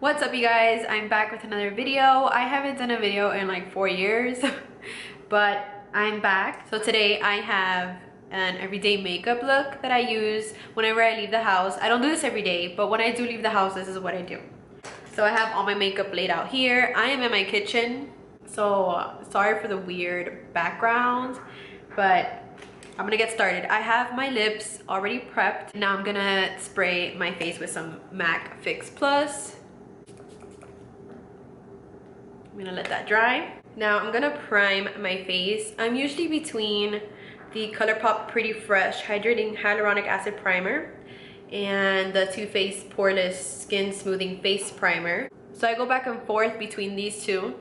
What's up, you guys? I'm back with another video. I haven't done a video in like 4 years, but I'm back. So today I have an everyday makeup look that I use whenever I leave the house. I don't do this every day, but when I do leave the house, this is what I do. So I have all my makeup laid out here. I am in my kitchen, so sorry for the weird background, but I'm gonna get started. I have my lips already prepped. Now I'm gonna spray my face with some MAC Fix Plus. I'm gonna let that dry. Now I'm gonna prime my face. I'm usually between the ColourPop Pretty Fresh Hydrating Hyaluronic Acid Primer and the Too Faced Poreless Skin Smoothing Face Primer. So I go back and forth between these two.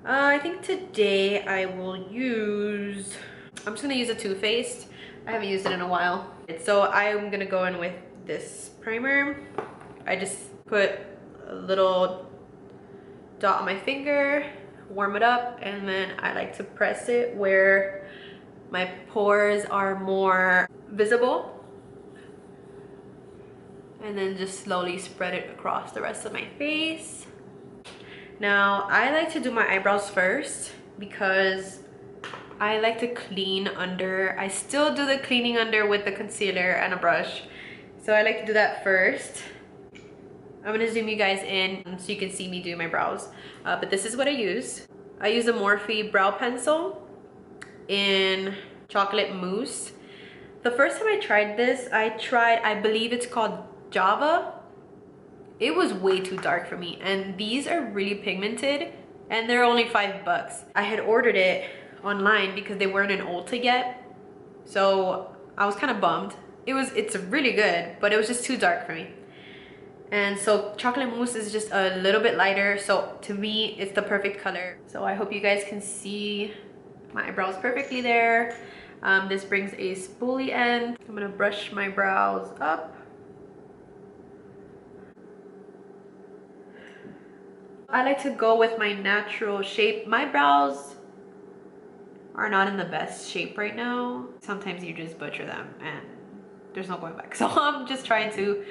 I think today I will use, I'm just gonna use a Too Faced. I haven't used it in a while. So I'm gonna go in with this primer. I just put a little dot on my finger, warm it up, and then I like to press it where my pores are more visible, and then just slowly spread it across the rest of my face. Now I like to do my eyebrows first because I like to clean under. I still do the cleaning under with the concealer and a brush, so I like to do that first. I'm gonna zoom you guys in so you can see me do my brows. But this is what I use. I use a Morphe brow pencil in chocolate mousse. The first time I tried this, I believe it's called Java. It was way too dark for me, and these are really pigmented, and they're only $5. I had ordered it online because they weren't in Ulta yet, so I was kind of bummed. It's really good, but it was just too dark for me. And so chocolate mousse is just a little bit lighter, so to me it's the perfect color. So I hope you guys can see my eyebrows perfectly there. This brings a spoolie end. I'm gonna brush my brows up. I like to go with my natural shape. My brows are not in the best shape right now. Sometimes you just butcher them and there's no going back. So I'm just trying to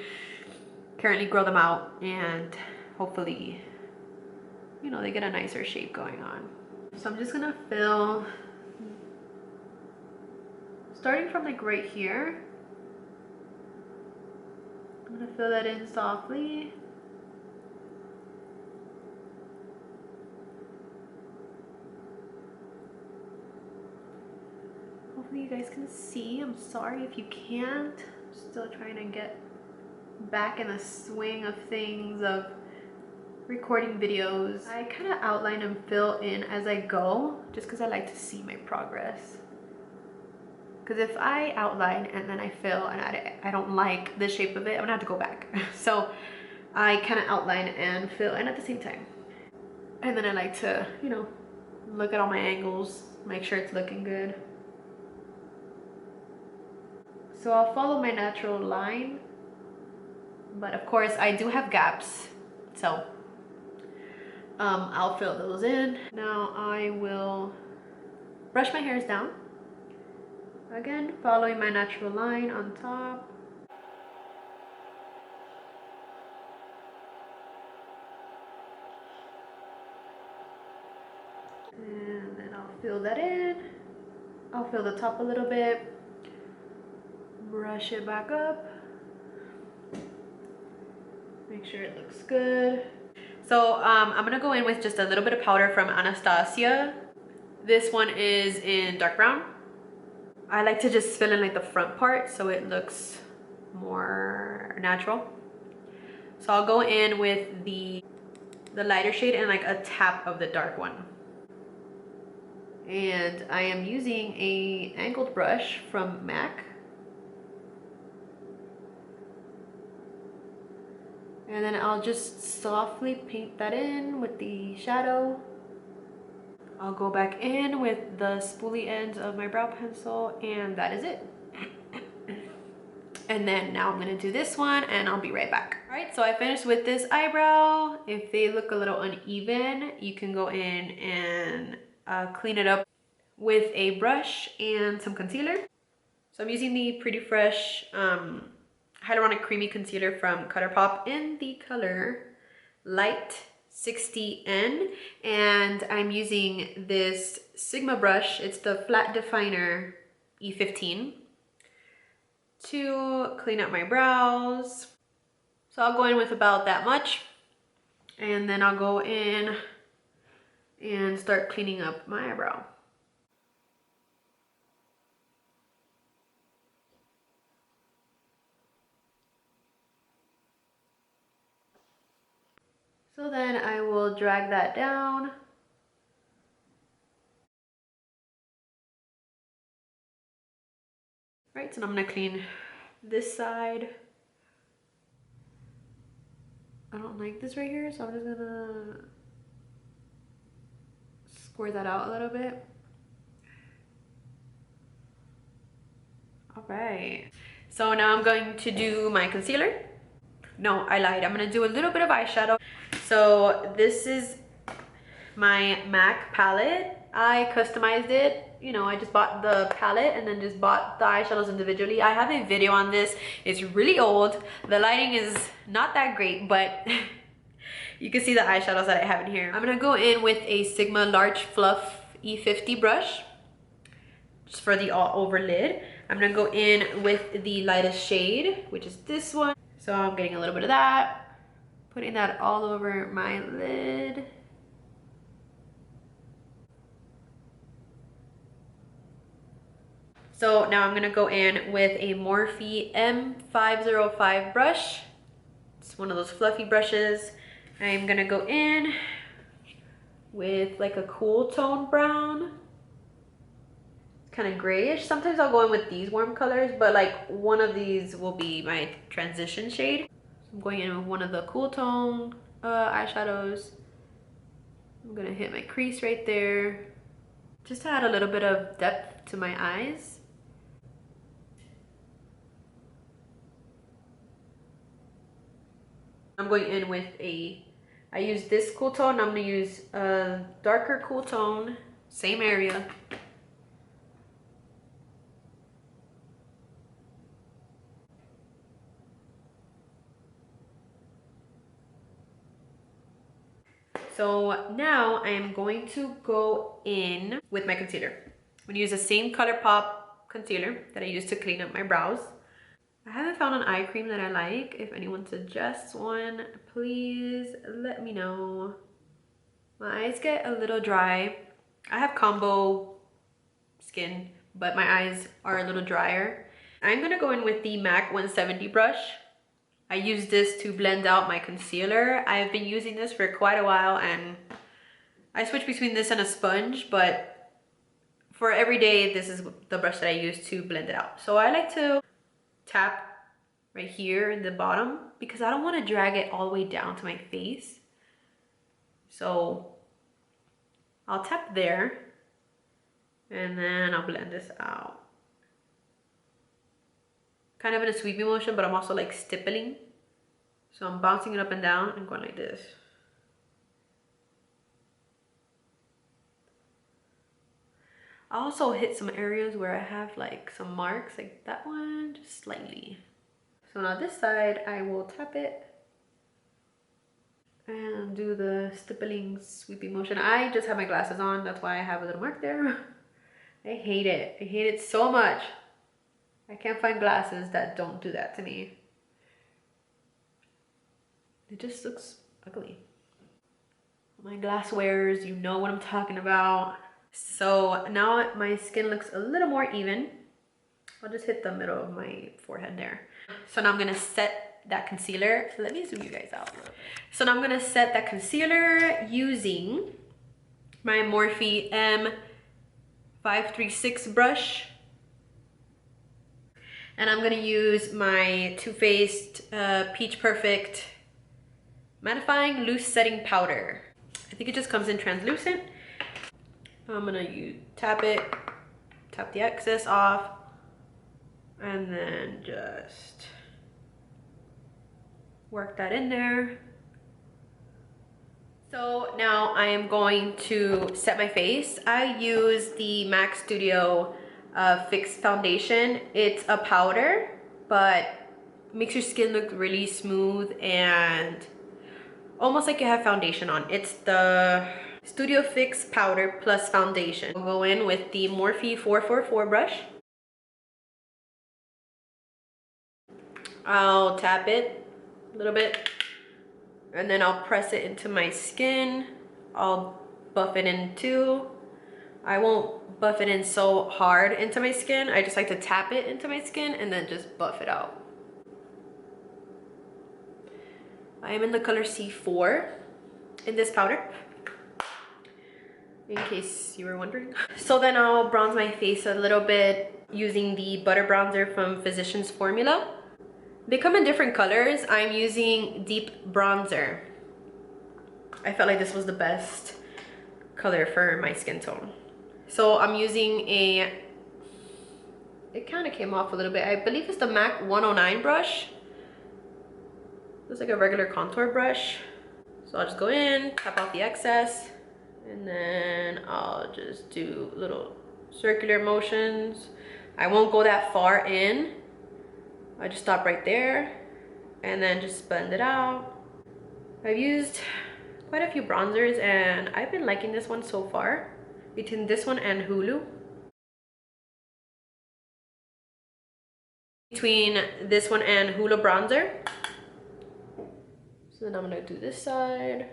currently grow them out, and hopefully, you know, they get a nicer shape going on. So I'm just gonna fill, starting from like right here. I'm gonna fill that in softly. Hopefully you guys can see. I'm sorry if you can't. I'm still trying to get back in the swing of things, of recording videos. I kind of outline and fill in as I go, just because I like to see my progress. Because if I outline and then I fill and I don't like the shape of it, I'm gonna have to go back. So I kind of outline and fill in at the same time. And then I like to, you know, look at all my angles, make sure it's looking good. So I'll follow my natural line, but of course I do have gaps, so I'll fill those in. Now I will brush my hairs down, again following my natural line on top. And then I'll fill that in. I'll fill the top a little bit, brush it back up, make sure it looks good. So I'm gonna go in with just a little bit of powder from Anastasia. This one is in dark brown. I like to just fill in like the front part so it looks more natural. So I'll go in with the lighter shade and like a tap of the dark one. And I am using a angled brush from MAC. And then I'll just softly paint that in with the shadow. I'll go back in with the spoolie ends of my brow pencil, and that is it. And then now I'm gonna do this one and I'll be right back. All right, so I finished with this eyebrow. If they look a little uneven, you can go in and clean it up with a brush and some concealer. So I'm using the Pretty Fresh Hyaluronic Creamy Concealer from ColourPop in the color Light 60N. And I'm using this Sigma brush. It's the Flat Definer E15 to clean up my brows. So I'll go in with about that much. And then I'll go in and start cleaning up my eyebrow. So then I will drag that down. Right, so I'm gonna clean this side. I don't like this right here, so I'm just gonna square that out a little bit. All right, so now I'm going to do my concealer. No, I lied. I'm gonna do a little bit of eyeshadow. So this is my MAC palette. I customized it. You know, I just bought the palette and then just bought the eyeshadows individually. I have a video on this. It's really old. The lighting is not that great, but you can see the eyeshadows that I have in here. I'm gonna go in with a Sigma Large Fluff E50 brush, just for the all over lid. I'm gonna go in with the lightest shade, which is this one. So I'm getting a little bit of that, putting that all over my lid. So now I'm gonna go in with a Morphe M444 brush. It's one of those fluffy brushes. I'm gonna go in with like a cool tone brown, kind of grayish. Sometimes I'll go in with these warm colors, but like one of these will be my transition shade. So I'm going in with one of the cool tone eyeshadows. I'm gonna hit my crease right there, just to add a little bit of depth to my eyes. I'm going in with I use this cool tone. I'm gonna use a darker cool tone, same area. So now I am going to go in with my concealer. I'm gonna use the same ColourPop concealer that I used to clean up my brows. I haven't found an eye cream that I like. If anyone suggests one, please let me know. My eyes get a little dry. I have combo skin, but my eyes are a little drier. I'm gonna go in with the MAC 170 brush. I use this to blend out my concealer. I've been using this for quite a while and I switch between this and a sponge, but for every day, this is the brush that I use to blend it out. So I like to tap right here in the bottom because I don't want to drag it all the way down to my face. So I'll tap there and then I'll blend this out. Kind of in a sweeping motion, but I'm also like stippling. So I'm bouncing it up and down and going like this. I also hit some areas where I have like some marks, like that one, just slightly. So now this side, I will tap it and do the stippling sweeping motion. I just have my glasses on, that's why I have a little mark there. I hate it. I hate it so much. I can't find glasses that don't do that to me. It just looks ugly. My glass wearers, you know what I'm talking about. So now my skin looks a little more even. I'll just hit the middle of my forehead there. So now I'm gonna set that concealer. Let me zoom you guys out. So now I'm gonna set that concealer using my Morphe M546 brush. And I'm gonna use my Too Faced Peach Perfect Mattifying Loose Setting Powder. I think it just comes in translucent. I'm gonna tap it, tap the excess off, and then just work that in there. So now I am going to set my face. I use the MAC Studio Fix Foundation. It's a powder, but makes your skin look really smooth and almost like you have foundation on. It's the Studio Fix Powder Plus Foundation. I'll go in with the Morphe 444 brush. I'll tap it a little bit and then I'll press it into my skin. I'll buff it in too. I won't buff it in so hard into my skin. I just like to tap it into my skin and then just buff it out. I am in the color C4 in this powder, in case you were wondering. So then I'll bronze my face a little bit using the Butter Bronzer from Physicians Formula. They come in different colors. I'm using Deep Bronzer. I felt like this was the best color for my skin tone. So I'm using it kind of came off a little bit. I believe it's the MAC 109 brush. It's like a regular contour brush. So I'll just go in, tap off the excess, and then I'll just do little circular motions. I won't go that far in. I just stop right there and then just blend it out. I've used quite a few bronzers and I've been liking this one so far. Between this one and Hulu. Between this one and Hulu bronzer. So then I'm gonna do this side.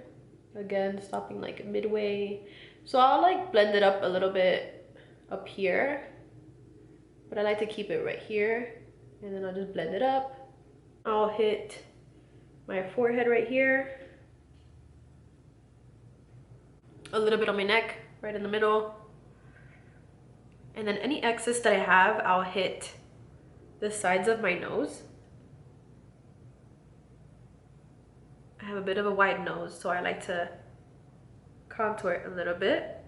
Again, stopping like midway. So I'll like blend it up a little bit up here. But I like to keep it right here. And then I'll just blend it up. I'll hit my forehead right here. A little bit on my neck, right in the middle. And then any excess that I have, I'll hit the sides of my nose. I have a bit of a wide nose, so I like to contour it a little bit.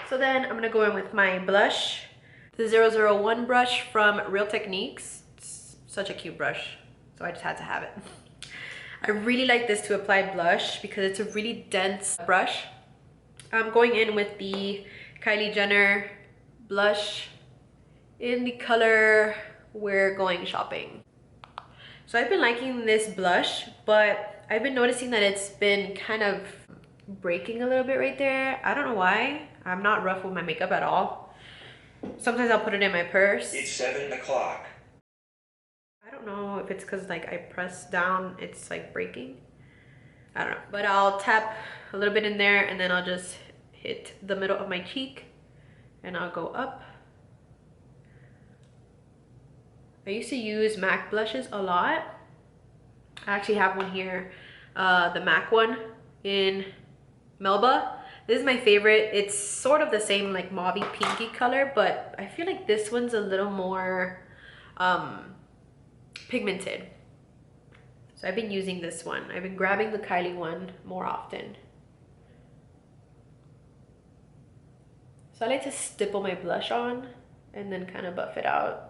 So then I'm gonna go in with my blush, the 001 brush from Real Techniques. It's such a cute brush, so I just had to have it. I really like this to apply blush because it's a really dense brush. I'm going in with the Kylie Jenner blush in the color We're Going Shopping. So I've been liking this blush, but I've been noticing that it's been kind of breaking a little bit right there. I don't know why. I'm not rough with my makeup at all. Sometimes I'll put it in my purse. It's 7 o'clock. I don't know if it's because like I press down, it's like breaking. I don't know. But I'll tap a little bit in there and then I'll just hit the middle of my cheek and I'll go up. I used to use MAC blushes a lot. I actually have one here, the MAC one in Melba. This is my favorite. It's sort of the same like mauve pinky color, but I feel like this one's a little more pigmented. So I've been using this one. I've been grabbing the Kylie one more often. So I like to stipple my blush on and then kind of buff it out.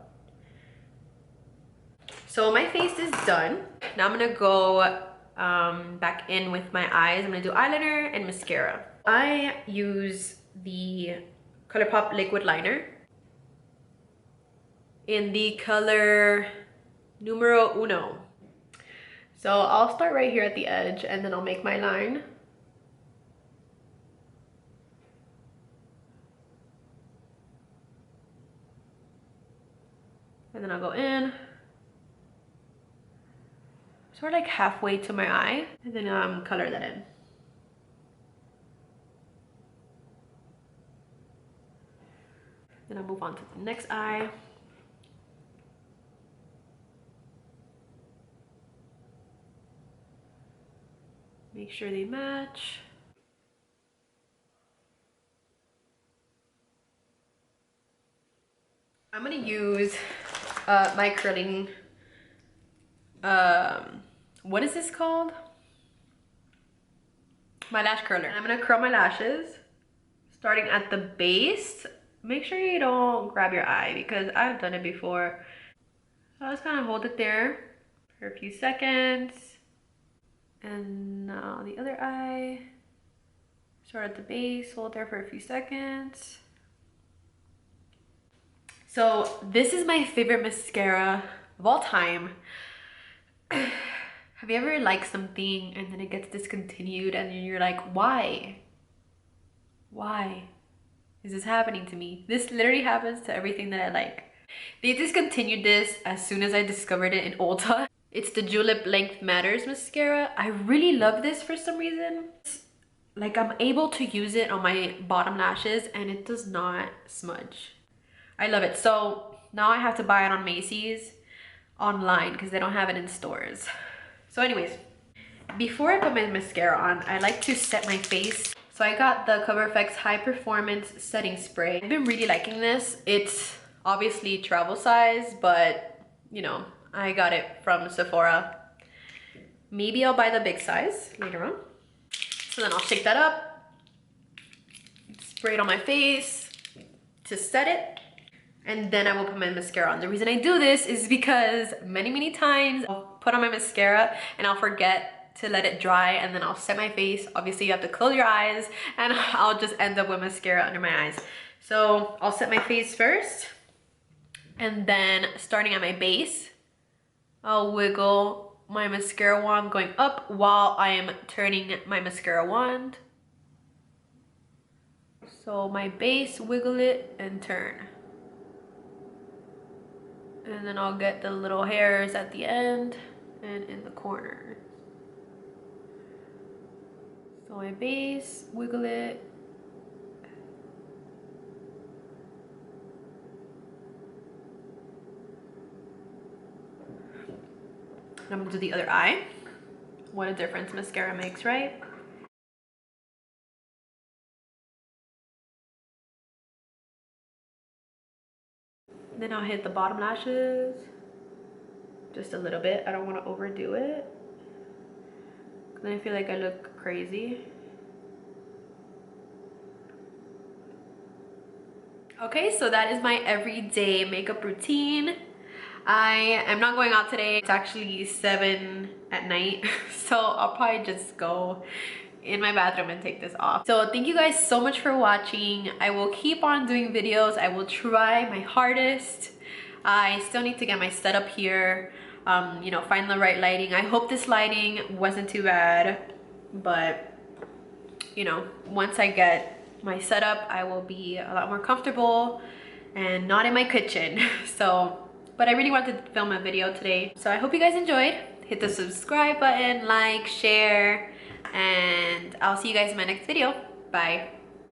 So my face is done. Now I'm gonna go back in with my eyes. I'm gonna do eyeliner and mascara. I use the ColourPop liquid liner in the color Numero Uno. So I'll start right here at the edge and then I'll make my line. And then I'll go in. Sort of like halfway to my eye, and then color that in. Then I'll move on to the next eye. Make sure they match. I'm gonna use my curling what is this called? My lash curler. And I'm gonna curl my lashes starting at the base. Make sure you don't grab your eye because I've done it before. I'll just kind of hold it there for a few seconds. And now the other eye. Start at the base, hold there for a few seconds. So this is my favorite mascara of all time. Have you ever liked something and then it gets discontinued and you're like, why? Why is this happening to me? This literally happens to everything that I like. They discontinued this as soon as I discovered it in Ulta. It's the Julep Length Matters mascara. I really love this for some reason. Like, I'm able to use it on my bottom lashes and it does not smudge. I love it. So now I have to buy it on Macy's online because they don't have it in stores. So anyways, before I put my mascara on, I like to set my face. So I got the ColourPop High Performance Setting Spray. I've been really liking this. It's obviously travel size, but you know, I got it from Sephora. Maybe I'll buy the big size later on. So then I'll shake that up, spray it on my face to set it, and then I will put my mascara on. The reason I do this is because many times I'll put on my mascara and I'll forget to let it dry, and then I'll set my face. Obviously you have to close your eyes and I'll just end up with mascara under my eyes. So I'll set my face first, and then starting at my base, I'll wiggle my mascara wand going up while I am turning my mascara wand. So my base, wiggle it and turn. And then I'll get the little hairs at the end and in the corner. So my base, wiggle it. I'm gonna do the other eye. What a difference mascara makes, right? Then I'll hit the bottom lashes just a little bit. I don't want to overdo it, because then I feel like I look crazy. Okay, so that is my everyday makeup routine. I am not going out today. It's actually 7 at night, so I'll probably just go in my bathroom and take this off. So thank you guys so much for watching. I will keep on doing videos. I will try my hardest. I still need to get my setup here, you know, find the right lighting. I hope this lighting wasn't too bad, but you know, once I get my setup, I will be a lot more comfortable and not in my kitchen. So, but I really wanted to film a video today. So I hope you guys enjoyed. Hit the subscribe button, like, share, and I'll see you guys in my next video. Bye.